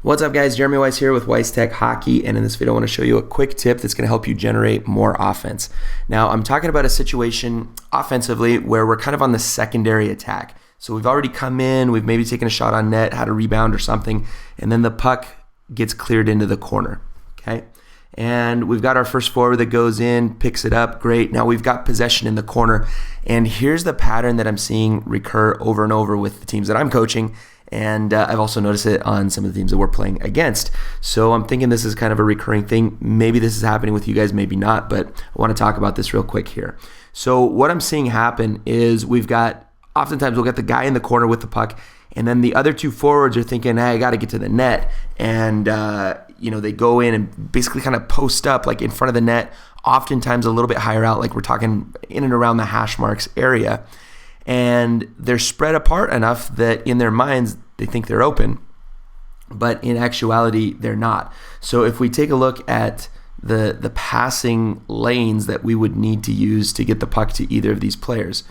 What's up, guys? Jeremy Weiss here with Weiss Tech Hockey, and in this video I want to show you a quick tip that's going to help you generate more offense. Now, I'm talking about a situation offensively where we're kind of on the secondary attack. So we've already come in, we've maybe taken a shot on net, had a rebound or something, and then the puck gets cleared into the corner, okay? And we've got our first forward that goes in, picks it up, great. Now we've got possession in the corner, and here's the pattern that I'm seeing recur over and over with the teams that I'm coaching. And I've also noticed it on some of the teams that we're playing against. So I'm thinking this is kind of a recurring thing. Maybe this is happening with you guys, maybe not, but I want to talk about this real quick here. So what I'm seeing happen is oftentimes we'll get the guy in the corner with the puck, and then the other two forwards are thinking, hey, I got to get to the net. And, they go in and basically kind of post up like in front of the net, oftentimes a little bit higher out, like we're talking in and around the hash marks area. And they're spread apart enough that in their minds they think they're open, but in actuality they're not. So if we take a look at the passing lanes that we would need to use to get the puck to either of these players,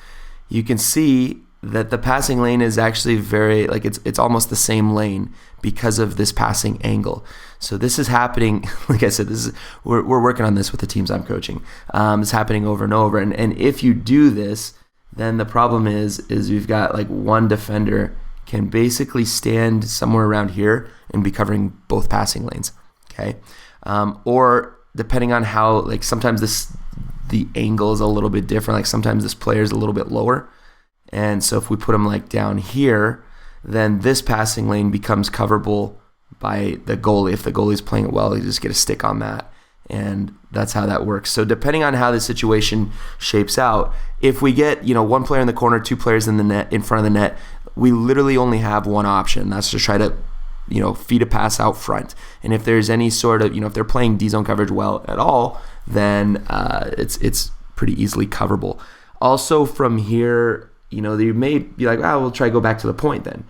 you can see that the passing lane is actually it's almost the same lane because of this passing angle. So this is happening, like I said, we're working on this with the teams I'm coaching. It's happening over and over, and if you do this, then the problem is we've got like one defender can basically stand somewhere around here and be covering both passing lanes, okay? Or depending on how, like sometimes the angle is a little bit different, like sometimes this player is a little bit lower, and so if we put him like down here, then this passing lane becomes coverable by the goalie. If the goalie's playing it well, you just get a stick on that. And that's how that works. So depending on how the situation shapes out, if we get one player in the corner, two players in the net, in front of the net, we literally only have one option. That's to try to feed a pass out front. And if there's any sort of if they're playing D zone coverage well at all, then it's pretty easily coverable. Also from here, they may be like, we'll try to go back to the point then.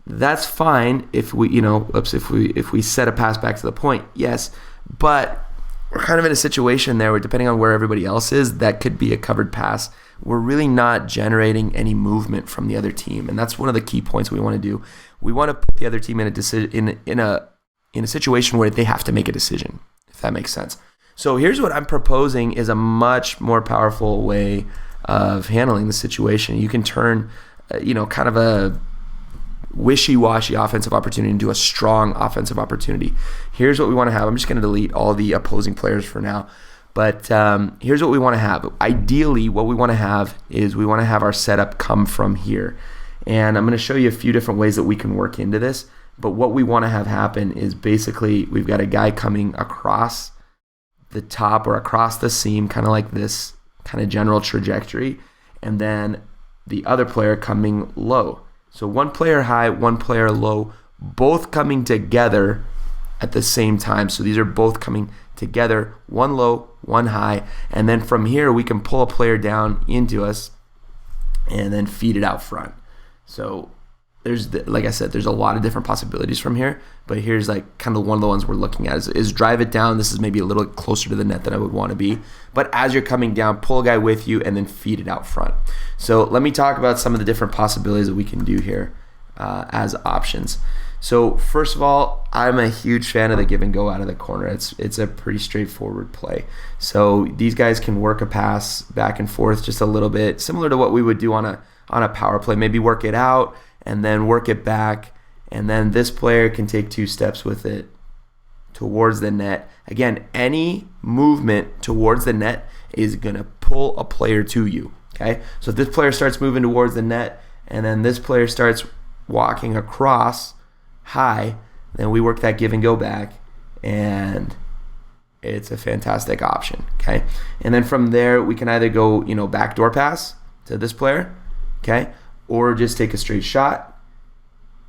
That's fine if we if we set a pass back to the point, yes, but we're kind of in a situation there where depending on where everybody else is, that could be a covered pass. We're really not generating any movement from the other team, and that's one of the key points we want to do. We want to put the other team in a situation where they have to make a decision, if that makes sense. So here's what I'm proposing is a much more powerful way of handling the situation. You can turn, kind of a wishy-washy offensive opportunity into a strong offensive opportunity. Here's what we want to have. I'm just going to delete all the opposing players for now. But here's what we want to have. Ideally, what we want to have is we want to have our setup come from here. And I'm going to show you a few different ways that we can work into this. But what we want to have happen is basically we've got a guy coming across the top or across the seam, kind of like this kind of general trajectory. And then the other player coming low. So one player high, one player low, both coming together at the same time. So these are both coming together, one low, one high, and then from here we can pull a player down into us and then feed it out front. So like I said, there's a lot of different possibilities from here, but here's like kind of one of the ones we're looking at is drive it down. This is maybe a little closer to the net than I would want to be, but as you're coming down, pull a guy with you and then feed it out front. So let me talk about some of the different possibilities that we can do here as options. So first of all, I'm a huge fan of the give and go out of the corner. It's a pretty straightforward play. So these guys can work a pass back and forth just a little bit, similar to what we would do on a power play. Maybe work it out and then work it back, and then this player can take two steps with it towards the net. Again, any movement towards the net is going to pull a player to you, okay? So if this player starts moving towards the net, and then this player starts walking across high, then we work that give and go back, and it's a fantastic option, okay? And then from there, we can either go, backdoor pass to this player, okay? Or just take a straight shot.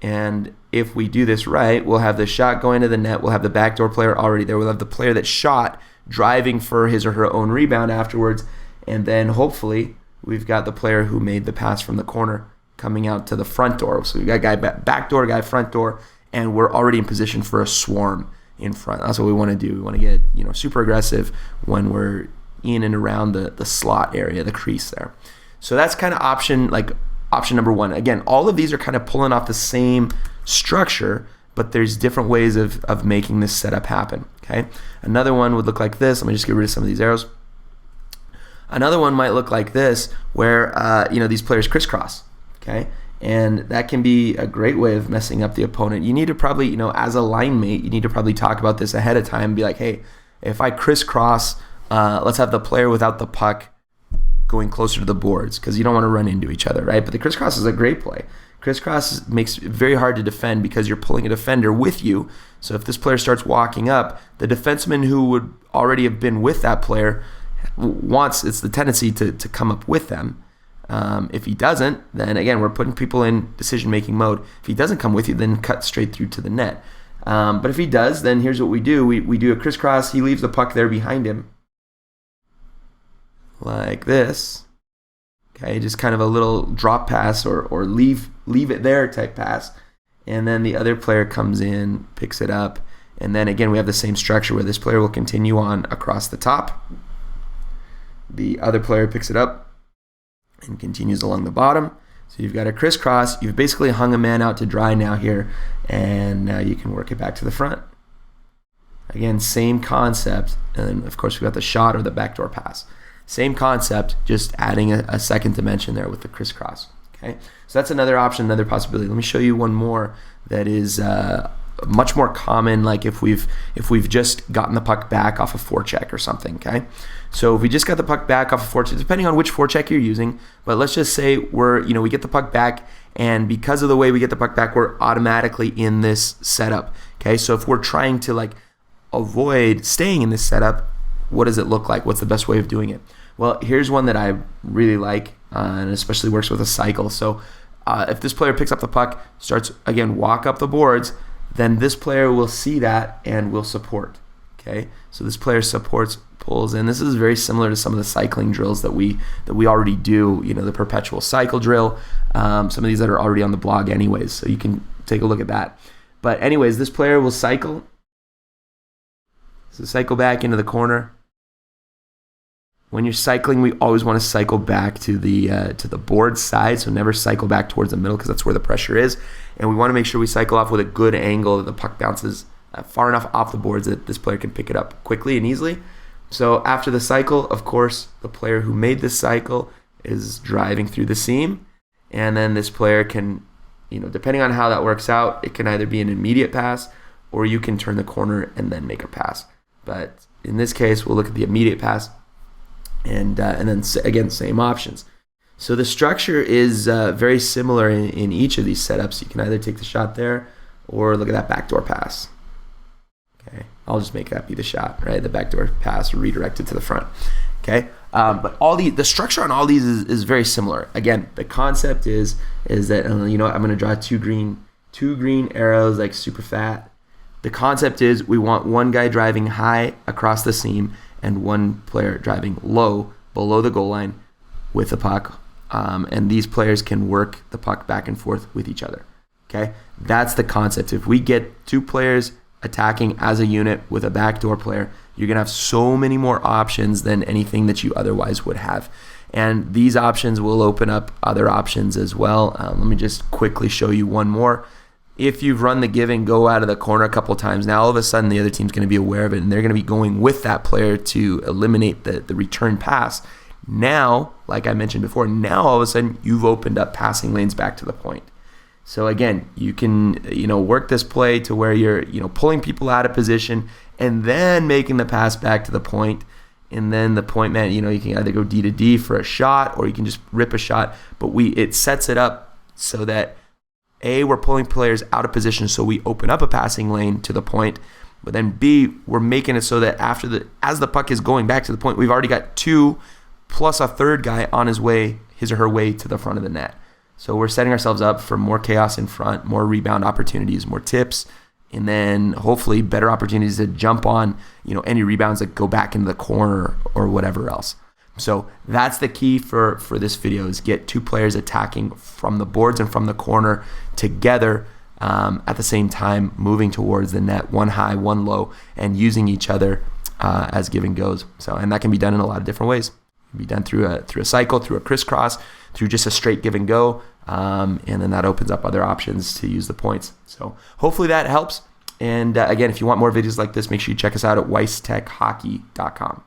And if we do this right, we'll have the shot going to the net. We'll have the backdoor player already there. We'll have the player that shot driving for his or her own rebound afterwards. And then hopefully we've got the player who made the pass from the corner coming out to the front door. So we've got guy back door, guy front door, and we're already in position for a swarm in front. That's what we want to do. We want to get super aggressive when we're in and around the slot area, the crease there. So that's kind of option number one. Again, all of these are kind of pulling off the same structure, but there's different ways of making this setup happen, okay? Another one would look like this. Let me just get rid of some of these arrows. Another one might look like this, where these players crisscross, okay? And that can be a great way of messing up the opponent. You need to probably, as a line mate, you need to probably talk about this ahead of time and be like, hey, if I crisscross, let's have the player without the puck going closer to the boards, because you don't want to run into each other, right? But the crisscross is a great play. Crisscross makes it very hard to defend because you're pulling a defender with you. So if this player starts walking up, the defenseman who would already have been with that player it's the tendency to come up with them. If he doesn't, then again, we're putting people in decision-making mode. If he doesn't come with you, then cut straight through to the net. But if he does, then here's what we do. We do a crisscross. He leaves the puck there behind him, like this. Okay, just kind of a little drop pass or leave it there type pass. And then the other player comes in, picks it up. And then again, we have the same structure where this player will continue on across the top. The other player picks it up and continues along the bottom. So you've got a crisscross. You've basically hung a man out to dry now here, and now you can work it back to the front. Again, same concept. And of course, we've got the shot or the backdoor pass. Same concept, just adding a second dimension there with the crisscross. Okay, so that's another option, another possibility. Let me show you one more that is much more common, like if we've just gotten the puck back off a forecheck or something. Okay, so if we just got the puck back off a forecheck, depending on which forecheck you're using, but let's just say we get the puck back, and because of the way we get the puck back, we're automatically in this setup. Okay, so if we're trying to avoid staying in this setup, what does it look like? What's the best way of doing it? Well, here's one that I really like, and especially works with a cycle. So if this player picks up the puck, starts, again, walk up the boards, then this player will see that and will support. Okay, so this player supports, pulls in. This is very similar to some of the cycling drills that we already do, the perpetual cycle drill, some of these that are already on the blog anyways, so you can take a look at that. But anyways, this player will cycle. So cycle back into the corner. When you're cycling, we always want to cycle back to the board side, so never cycle back towards the middle because that's where the pressure is. And we want to make sure we cycle off with a good angle that the puck bounces far enough off the boards that this player can pick it up quickly and easily. So after the cycle, of course, the player who made this cycle is driving through the seam, and then this player can, depending on how that works out, it can either be an immediate pass or you can turn the corner and then make a pass. But in this case, we'll look at the immediate pass. And then again, same options. So the structure is very similar in each of these setups. You can either take the shot there or look at that backdoor pass. Okay, I'll just make that be the shot, right? The backdoor pass redirected to the front. Okay, but the structure on all these is very similar. Again, the concept is that I'm going to draw two green arrows like super fat. The concept is we want one guy driving high across the seam and one player driving low below the goal line with the puck. And these players can work the puck back and forth with each other. Okay, that's the concept. If we get two players attacking as a unit with a backdoor player, you're going to have so many more options than anything that you otherwise would have. And these options will open up other options as well. Let me just quickly show you one more. If you've run the give and go out of the corner a couple of times, now all of a sudden the other team's going to be aware of it, and they're going to be going with that player to eliminate the return pass. Now, like I mentioned before, now all of a sudden you've opened up passing lanes back to the point. So again, you can work this play to where you're pulling people out of position and then making the pass back to the point. And then the point man, you can either go D to D for a shot or you can just rip a shot. But it sets it up so that A, we're pulling players out of position so we open up a passing lane to the point. But then B, we're making it so that as the puck is going back to the point, we've already got two plus a third guy on his or her way to the front of the net. So we're setting ourselves up for more chaos in front, more rebound opportunities, more tips, and then hopefully better opportunities to jump on, any rebounds that go back into the corner or whatever else. So that's the key for this video, is get two players attacking from the boards and from the corner together at the same time, moving towards the net, one high, one low, and using each other as give and goes. And that can be done in a lot of different ways. It can be done through a cycle, through a crisscross, through just a straight give and go. and then that opens up other options to use the points. So hopefully that helps. And again, if you want more videos like this, make sure you check us out at weisstechhockey.com.